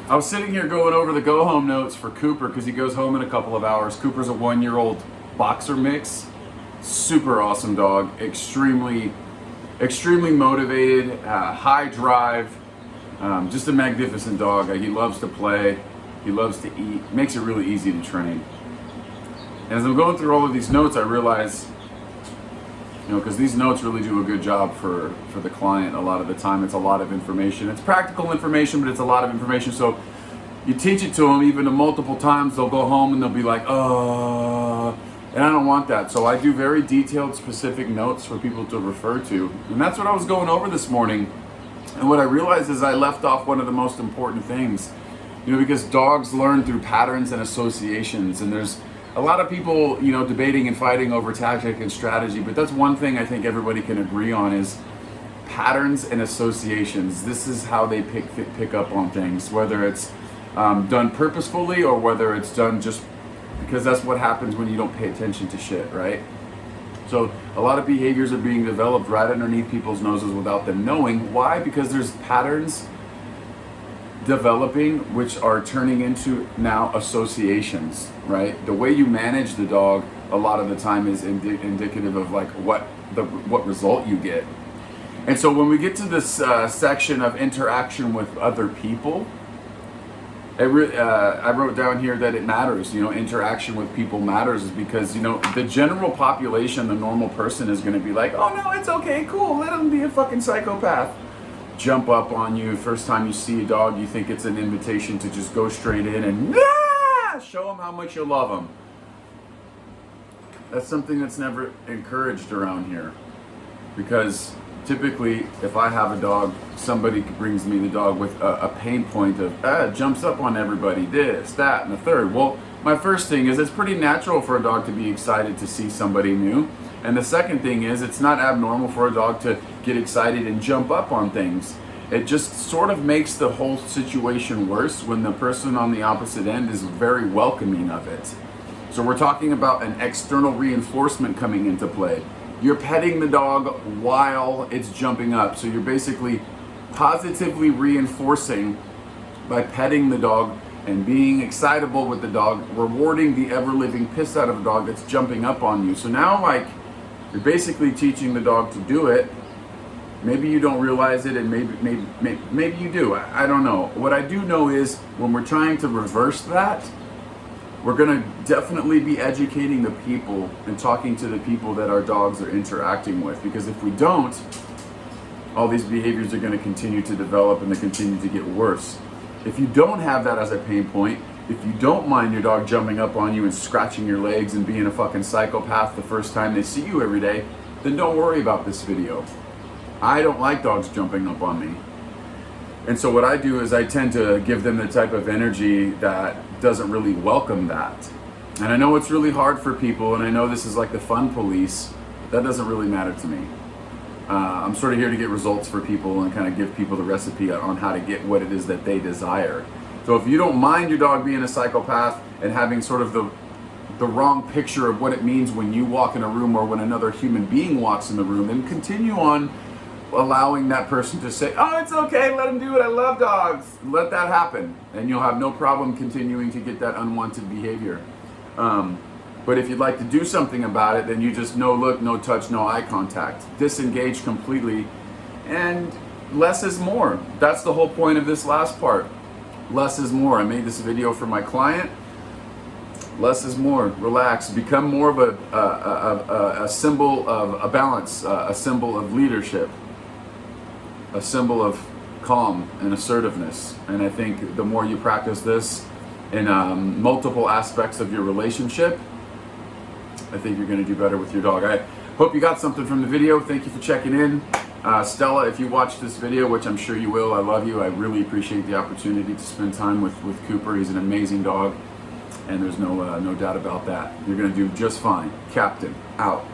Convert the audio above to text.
I was sitting here going over the go-home notes for Cooper because he goes home in a couple of hours. Cooper's a 1-year-old boxer mix. Super awesome dog. Extremely motivated, high drive. Just a magnificent dog. He loves to play. He loves to eat. Makes it really easy to train. And as I'm going through all of these notes, I realize, because these notes really do a good job for the client. A lot of the time, it's a lot of information. It's practical information, but it's a lot of information. So you teach it to them even multiple times. They'll go home and they'll be like, and I don't want that. So I do very detailed, specific notes for people to refer to. And that's what I was going over this morning. And what I realized is I left off one of the most important things, because dogs learn through patterns and associations. And there's a lot of people, debating and fighting over tactic and strategy, but that's one thing I think everybody can agree on is patterns and associations. This is how they pick up on things, whether it's done purposefully or whether it's done just because that's what happens when you don't pay attention to shit, right? So a lot of behaviors are being developed right underneath people's noses without them knowing. Why? Because there's patterns developing which are turning into now associations, right? The way you manage the dog a lot of the time is indicative of like what result you get. And so when we get to this section of interaction with other people, I wrote down here that it matters. Interaction with people matters is because the general population, the normal person is going to be like, oh no, it's okay, cool, let him be a fucking psychopath. Jump up on you. First time you see a dog, you think it's an invitation to just go straight in and show them how much you love them. That's something that's never encouraged around here. Because typically, if I have a dog, somebody brings me the dog with a pain point of, jumps up on everybody, this, that, and the third. Well, my first thing is it's pretty natural for a dog to be excited to see somebody new. And the second thing is it's not abnormal for a dog to get excited and jump up on things. It just sort of makes the whole situation worse when the person on the opposite end is very welcoming of it. So we're talking about an external reinforcement coming into play. You're petting the dog while it's jumping up. So you're basically positively reinforcing by petting the dog and being excitable with the dog, rewarding the ever-living piss out of a dog that's jumping up on you. So now, you're basically teaching the dog to do it. Maybe you don't realize it, and maybe you do. I don't know. What I do know is when we're trying to reverse that, we're going to definitely be educating the people and talking to the people that our dogs are interacting with. Because if we don't, all these behaviors are going to continue to develop and they continue to get worse. If you don't have that as a pain point, if you don't mind your dog jumping up on you and scratching your legs and being a fucking psychopath the first time they see you every day, then don't worry about this video. I don't like dogs jumping up on me. And so what I do is I tend to give them the type of energy that doesn't really welcome that. And I know it's really hard for people, and I know this is like the fun police. That doesn't really matter to me. I'm sort of here to get results for people and kind of give people the recipe on how to get what it is that they desire. So if you don't mind your dog being a psychopath and having sort of the wrong picture of what it means when you walk in a room or when another human being walks in the room, then continue on allowing that person to say, oh, it's okay, let him do it, I love dogs. Let that happen, and you'll have no problem continuing to get that unwanted behavior. But if you'd like to do something about it, then you just no look, no touch, no eye contact. Disengage completely, and less is more. That's the whole point of this last part. Less is more. I made this video for my client. Less is more. Relax. Become more of a symbol of a balance, a symbol of leadership, a symbol of calm and assertiveness. And I think the more you practice this in multiple aspects of your relationship, I think you're going to do better with your dog. I hope you got something from the video. Thank you for checking in. Stella, if you watch this video, which I'm sure you will, I love you. I really appreciate the opportunity to spend time with Cooper. He's an amazing dog, and there's no doubt about that. You're going to do just fine. Captain, out.